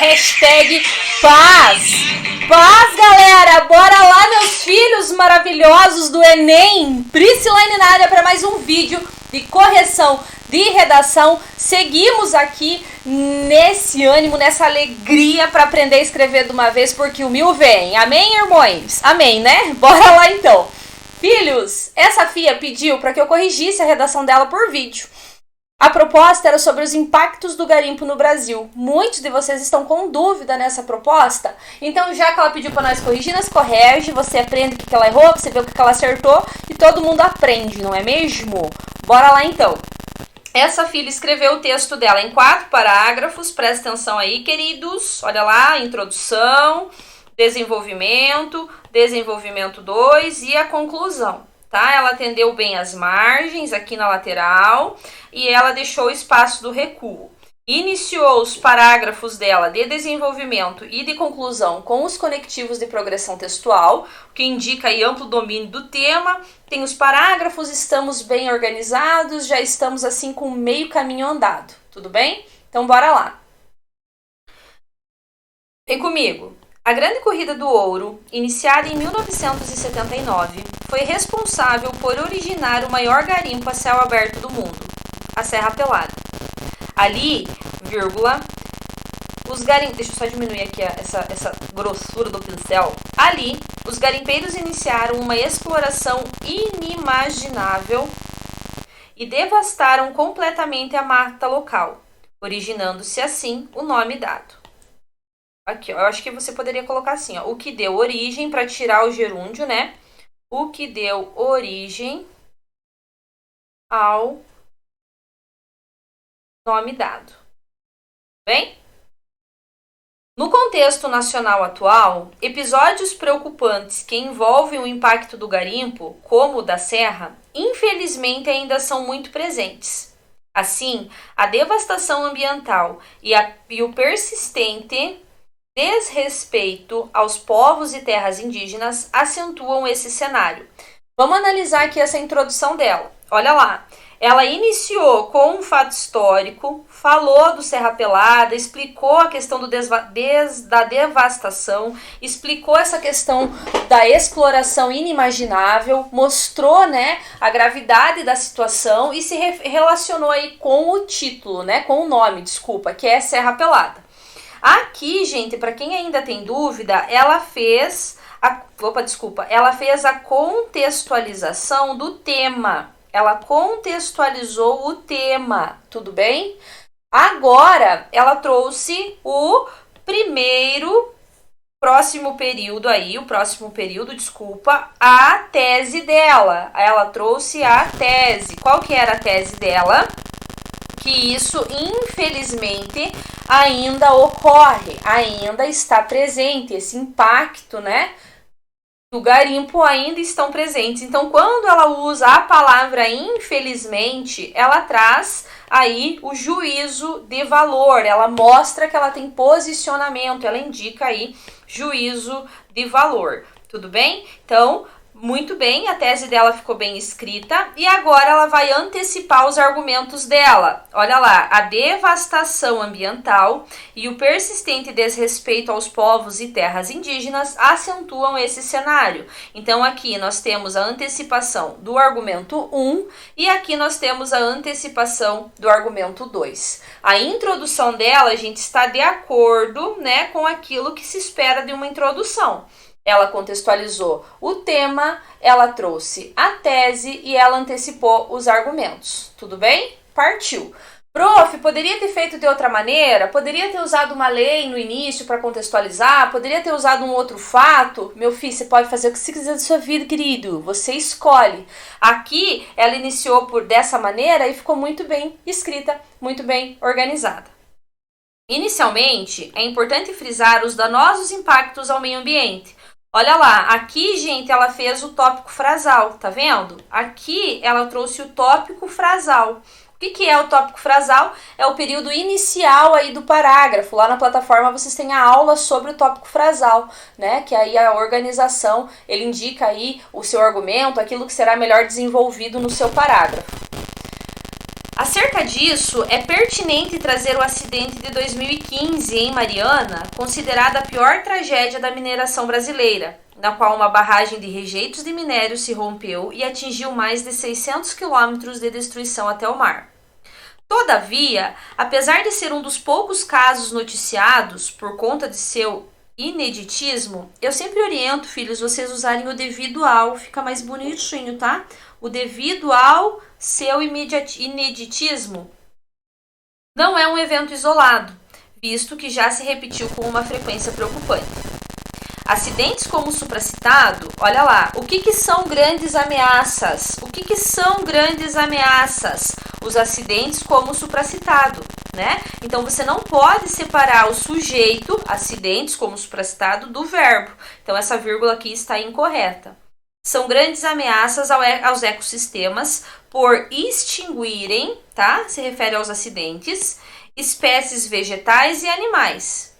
hashtag paz. Paz, galera! Bora lá, meus filhos maravilhosos do Enem! Priscilaine na área para mais um vídeo de correção de redação. Seguimos aqui nesse ânimo, nessa alegria para aprender a escrever de uma vez, porque o mil vem. Amém, irmãos? Amém, né? Bora lá então. Filhos, essa Fia pediu para que eu corrigisse a redação dela por vídeo. A proposta era sobre os impactos do garimpo no Brasil. Muitos de vocês estão com dúvida nessa proposta, então já que ela pediu para nós corrigir, nós corrige, você aprende o que ela errou, você vê o que ela acertou e todo mundo aprende, não é mesmo? Bora lá então. Essa filha escreveu o texto dela em 4 parágrafos, presta atenção aí, queridos. Olha lá, introdução, desenvolvimento, desenvolvimento 2 e a conclusão. Tá? Ela atendeu bem as margens aqui na lateral e ela deixou o espaço do recuo. Iniciou os parágrafos dela de desenvolvimento e de conclusão com os conectivos de progressão textual, o que indica aí amplo domínio do tema. Tem os parágrafos, estamos bem organizados, já estamos assim com meio caminho andado. Tudo bem? Então bora lá. Vem comigo. A Grande Corrida do Ouro, iniciada em 1979, foi responsável por originar o maior garimpo a céu aberto do mundo, a Serra Pelada. Ali, vírgula, os garimpeiros... Deixa eu só diminuir aqui essa grossura do pincel. Ali, os garimpeiros iniciaram uma exploração inimaginável e devastaram completamente a mata local, originando-se assim o nome dado. Aqui, ó, eu acho que você poderia colocar assim, ó, o que deu origem, para tirar o gerúndio, né? O que deu origem ao nome dado. Bem? No contexto nacional atual, episódios preocupantes que envolvem o impacto do garimpo, como o da Serra, infelizmente ainda são muito presentes. Assim, a devastação ambiental e o persistente desrespeito aos povos e terras indígenas acentuam esse cenário. Vamos analisar aqui essa introdução dela. Olha lá. Ela iniciou com um fato histórico, falou do Serra Pelada, explicou a questão da devastação, explicou essa questão da exploração inimaginável, mostrou, né, a gravidade da situação e se relacionou aí com o título, né, com o nome, desculpa, que é Serra Pelada. Aqui, gente, para quem ainda tem dúvida, ela fez a contextualização do tema. Ela contextualizou o tema, tudo bem? Agora, ela trouxe o próximo período, a tese dela. Ela trouxe a tese. Qual que era a tese dela? Que isso, infelizmente, ainda ocorre, ainda está presente, esse impacto, né, do garimpo ainda estão presentes. Então, quando ela usa a palavra infelizmente, ela traz aí o juízo de valor, ela mostra que ela tem posicionamento, ela indica aí juízo de valor, tudo bem? Então, muito bem, a tese dela ficou bem escrita e agora ela vai antecipar os argumentos dela. Olha lá, a devastação ambiental e o persistente desrespeito aos povos e terras indígenas acentuam esse cenário. Então aqui nós temos a antecipação do argumento 1 e aqui nós temos a antecipação do argumento 2. A introdução dela, a gente, está de acordo, né, com aquilo que se espera de uma introdução. Ela contextualizou o tema, ela trouxe a tese e ela antecipou os argumentos. Tudo bem? Partiu. Prof, poderia ter feito de outra maneira? Poderia ter usado uma lei no início para contextualizar? Poderia ter usado um outro fato? Meu filho, você pode fazer o que você quiser da sua vida, querido. Você escolhe. Aqui, ela iniciou dessa maneira e ficou muito bem escrita, muito bem organizada. Inicialmente, é importante frisar os danosos impactos ao meio ambiente. Olha lá, aqui, gente, ela fez o tópico frasal, tá vendo? Aqui, ela trouxe o tópico frasal. O que é o tópico frasal? É o período inicial aí do parágrafo. Lá na plataforma vocês têm a aula sobre o tópico frasal, né? Que aí a organização, ele indica aí o seu argumento, aquilo que será melhor desenvolvido no seu parágrafo. Acerca disso, é pertinente trazer o acidente de 2015 em Mariana, considerada a pior tragédia da mineração brasileira, na qual uma barragem de rejeitos de minério se rompeu e atingiu mais de 600 quilômetros de destruição até o mar. Todavia, apesar de ser um dos poucos casos noticiados por conta de seu ineditismo, eu sempre oriento, filhos, vocês usarem o devido ao, fica mais bonitinho, tá? O devido ao seu ineditismo não é um evento isolado, visto que já se repetiu com uma frequência preocupante. Acidentes como o supracitado, olha lá, o que são grandes ameaças? O que são grandes ameaças? Os acidentes como o supracitado, né? Então você não pode separar o sujeito, acidentes como o supracitado, do verbo. Então essa vírgula aqui está incorreta. São grandes ameaças aos ecossistemas por extinguirem, tá? Se refere aos acidentes, espécies vegetais e animais.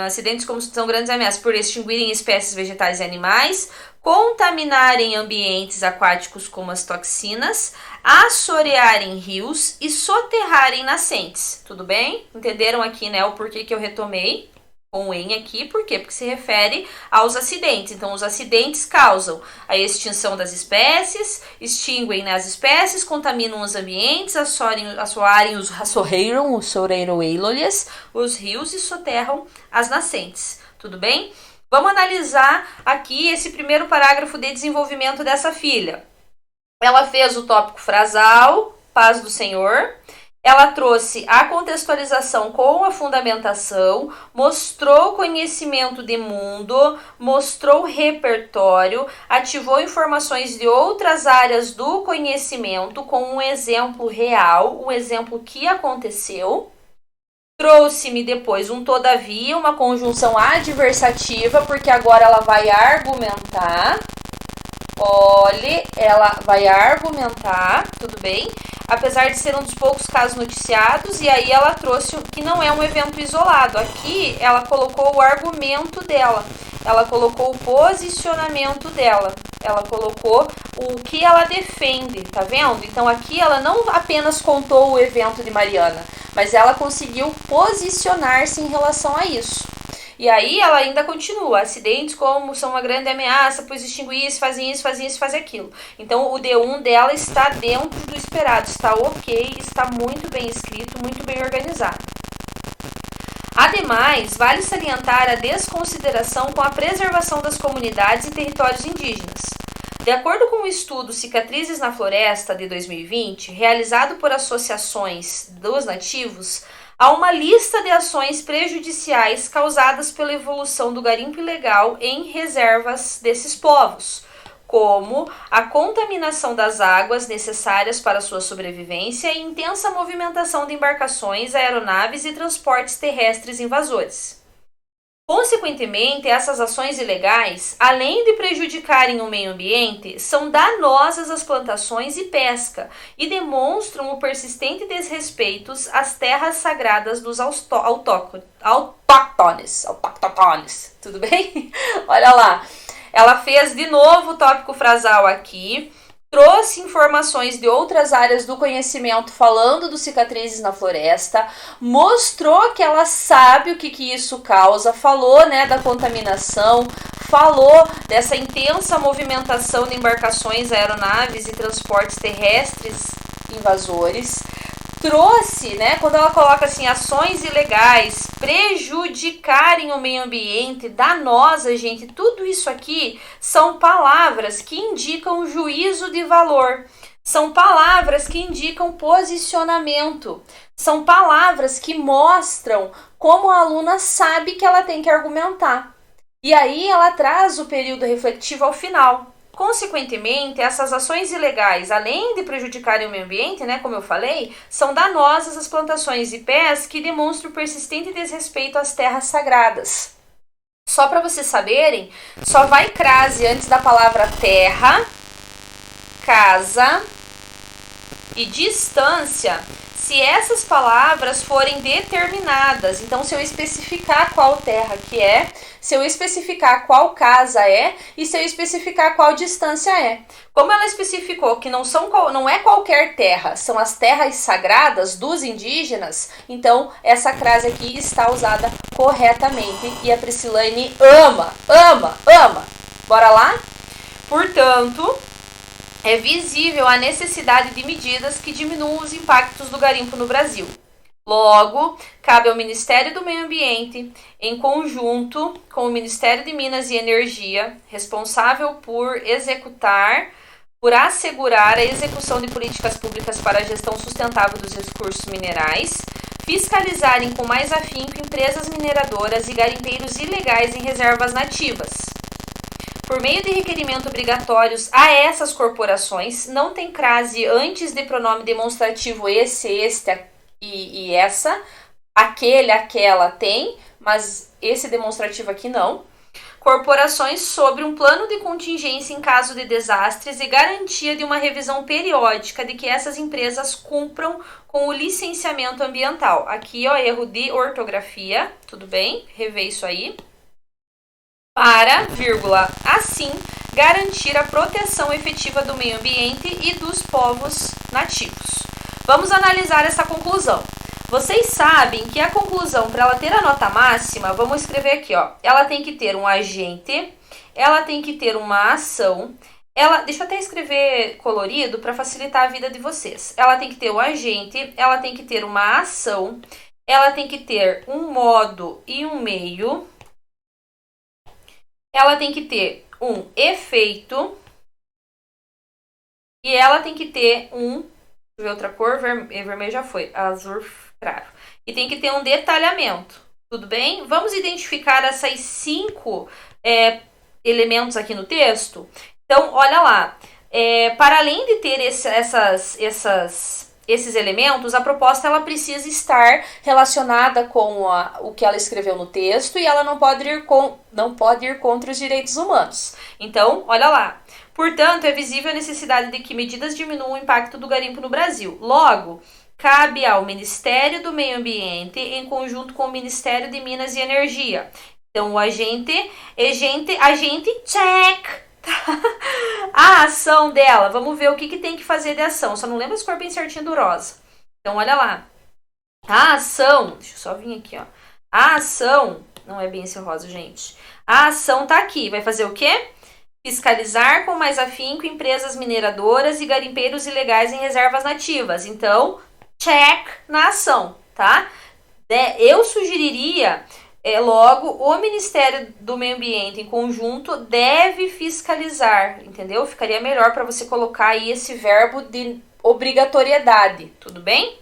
Acidentes como são grandes ameaças por extinguirem espécies vegetais e animais, contaminarem ambientes aquáticos como as toxinas, assorearem rios e soterrarem nascentes. Tudo bem? Entenderam aqui, né, o porquê que eu retomei com o em aqui? Por quê? Porque se refere aos acidentes. Então, os acidentes causam a extinção das espécies, extinguem as espécies, contaminam os ambientes, assoreiram os rios e soterram as nascentes. Tudo bem? Vamos analisar aqui esse primeiro parágrafo de desenvolvimento dessa filha. Ela fez o tópico frasal, paz do Senhor. Ela trouxe a contextualização com a fundamentação, mostrou conhecimento de mundo, mostrou repertório, ativou informações de outras áreas do conhecimento com um exemplo real, um exemplo que aconteceu. Trouxe-me depois um todavia, uma conjunção adversativa, porque agora ela vai argumentar. Olhe, ela vai argumentar, tudo bem? Apesar de ser um dos poucos casos noticiados, e aí ela trouxe que não é um evento isolado. Aqui ela colocou o argumento dela, ela colocou o posicionamento dela, ela colocou o que ela defende, tá vendo? Então aqui ela não apenas contou o evento de Mariana, mas ela conseguiu posicionar-se em relação a isso. E aí ela ainda continua, acidentes como são uma grande ameaça, pois extinguir isso, fazem aquilo. Então o D1 dela está dentro do esperado, está ok, está muito bem escrito, muito bem organizado. Ademais, vale salientar a desconsideração com a preservação das comunidades e territórios indígenas. De acordo com o estudo Cicatrizes na Floresta de 2020, realizado por associações dos nativos, há uma lista de ações prejudiciais causadas pela evolução do garimpo ilegal em reservas desses povos, como a contaminação das águas necessárias para sua sobrevivência e intensa movimentação de embarcações, aeronaves e transportes terrestres invasores. Consequentemente, essas ações ilegais, além de prejudicarem o meio ambiente, são danosas às plantações e pesca e demonstram o persistente desrespeito às terras sagradas dos autóctones. Tudo bem? Olha lá. Ela fez de novo o tópico frasal aqui, trouxe informações de outras áreas do conhecimento falando dos cicatrizes na floresta, mostrou que ela sabe o que isso causa, falou, né, da contaminação, falou dessa intensa movimentação de embarcações, aeronaves e transportes terrestres invasores. Trouxe, né, quando ela coloca assim, ações ilegais, prejudicarem o meio ambiente, danosa, gente, tudo isso aqui são palavras que indicam juízo de valor, são palavras que indicam posicionamento, são palavras que mostram como a aluna sabe que ela tem que argumentar. E aí ela traz o período refletivo ao final. Consequentemente, essas ações ilegais, além de prejudicarem o meio ambiente, né, como eu falei, são danosas às plantações e pés que demonstram persistente desrespeito às terras sagradas. Só para vocês saberem, só vai crase antes da palavra terra, casa e distância se essas palavras forem determinadas. Então, se eu especificar qual terra que é, se eu especificar qual casa é e se eu especificar qual distância é. Como ela especificou que não é qualquer terra, são as terras sagradas dos indígenas, então essa crase aqui está usada corretamente e a Priscilane ama, ama, ama. Bora lá? Portanto, é visível a necessidade de medidas que diminuam os impactos do garimpo no Brasil. Logo, cabe ao Ministério do Meio Ambiente, em conjunto com o Ministério de Minas e Energia, responsável por assegurar a execução de políticas públicas para a gestão sustentável dos recursos minerais, fiscalizarem com mais afinco empresas mineradoras e garimpeiros ilegais em reservas nativas. Por meio de requerimentos obrigatórios a essas corporações, não tem crase antes de pronome demonstrativo esse, este e essa, aquele, aquela tem, mas esse demonstrativo aqui não. Corporações sobre um plano de contingência em caso de desastres e garantia de uma revisão periódica de que essas empresas cumpram com o licenciamento ambiental. Aqui, ó, erro de ortografia, tudo bem? Rever isso aí. Para, vírgula, assim, garantir a proteção efetiva do meio ambiente e dos povos nativos. Vamos analisar essa conclusão. Vocês sabem que a conclusão, para ela ter a nota máxima, vamos escrever aqui, ó. Ela tem que ter um agente, ela tem que ter uma ação, deixa eu até escrever colorido para facilitar a vida de vocês. Ela tem que ter um agente, ela tem que ter uma ação, ela tem que ter um modo e um meio, ela tem que ter um efeito e ela tem que ter deixa eu ver outra cor, vermelho já foi, azul claro. E tem que ter um detalhamento, tudo bem? Vamos identificar essas 5 elementos aqui no texto? Então, olha lá, para além de ter esses elementos, a proposta ela precisa estar relacionada com o que ela escreveu no texto e ela não pode ir contra os direitos humanos. Então, olha lá. Portanto, é visível a necessidade de que medidas diminuam o impacto do garimpo no Brasil. Logo, cabe ao Ministério do Meio Ambiente, em conjunto com o Ministério de Minas e Energia. Então, o agente, check! A ação dela, vamos ver o que tem que fazer de ação. Só não lembra as cores bem certinho do rosa. Então, olha lá. A ação, deixa eu só vir aqui, ó. A ação, não é bem esse rosa, gente. A ação tá aqui, vai fazer o quê? Fiscalizar com mais afinco empresas mineradoras e garimpeiros ilegais em reservas nativas. Então, check na ação, tá? Eu sugeriria, logo, o Ministério do Meio Ambiente em conjunto deve fiscalizar, entendeu? Ficaria melhor para você colocar aí esse verbo de obrigatoriedade, tudo bem?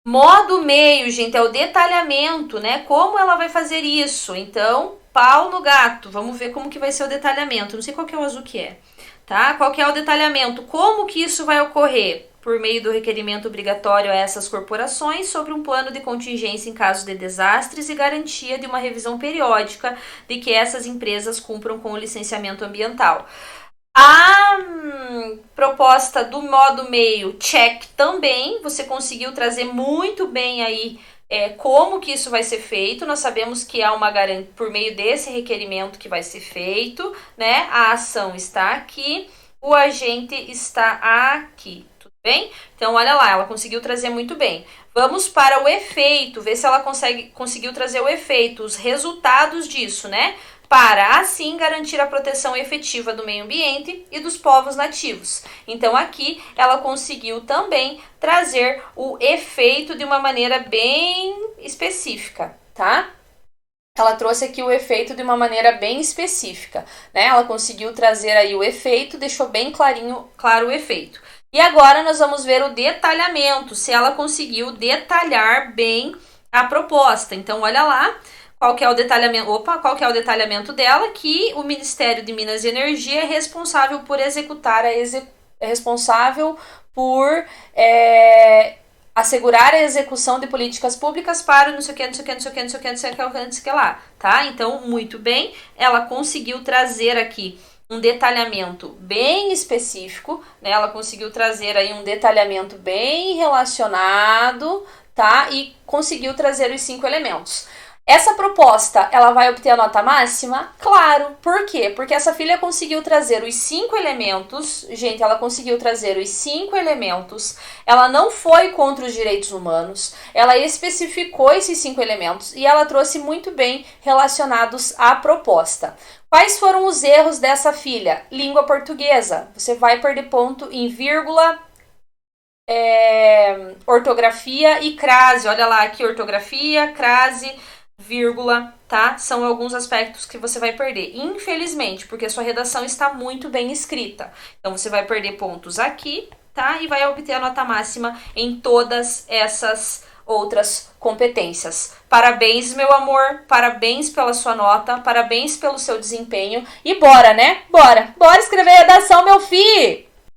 Modo meio, gente, é o detalhamento, né? Como ela vai fazer isso? Então, pau no gato. Vamos ver como que vai ser o detalhamento. Não sei qual que é o azul que é, tá? Qual que é o detalhamento? Como que isso vai ocorrer? Por meio do requerimento obrigatório a essas corporações sobre um plano de contingência em caso de desastres e garantia de uma revisão periódica de que essas empresas cumpram com o licenciamento ambiental. A proposta do modo meio, check também, você conseguiu trazer muito bem aí como que isso vai ser feito. Nós sabemos que há uma garantia por meio desse requerimento que vai ser feito, né? A ação está aqui, o agente está aqui, tudo bem? Então, olha lá, ela conseguiu trazer muito bem. Vamos para o efeito, ver se ela conseguiu trazer o efeito, os resultados disso, né? Para, assim, garantir a proteção efetiva do meio ambiente e dos povos nativos. Então, aqui, ela conseguiu também trazer o efeito de uma maneira bem específica, tá? Ela trouxe aqui o efeito de uma maneira bem específica, né? Ela conseguiu trazer aí o efeito, deixou bem claro o efeito. E agora nós vamos ver o detalhamento, se ela conseguiu detalhar bem a proposta. Então, olha lá. Qual que é o detalhamento? Qual que é o detalhamento dela? Que o Ministério de Minas e Energia é responsável por executar responsável por assegurar a execução de políticas públicas para não sei o que lá, tá? Então, muito bem, ela conseguiu trazer aqui um detalhamento bem específico, né? Ela conseguiu trazer aí um detalhamento bem relacionado, tá? E conseguiu trazer os 5 elementos. Essa proposta, ela vai obter a nota máxima? Claro. Por quê? Porque essa filha conseguiu trazer os 5 elementos. Gente, ela conseguiu trazer os 5 elementos. Ela não foi contra os direitos humanos. Ela especificou esses 5 elementos e ela trouxe muito bem relacionados à proposta. Quais foram os erros dessa filha? Língua portuguesa. Você vai perder ponto em vírgula, ortografia e crase. Olha lá aqui, ortografia, crase, vírgula, tá? São alguns aspectos que você vai perder, infelizmente, porque a sua redação está muito bem escrita. Então, você vai perder pontos aqui, tá? E vai obter a nota máxima em todas essas outras competências. Parabéns, meu amor, parabéns pela sua nota, parabéns pelo seu desempenho e bora, né? Bora escrever redação, meu filho!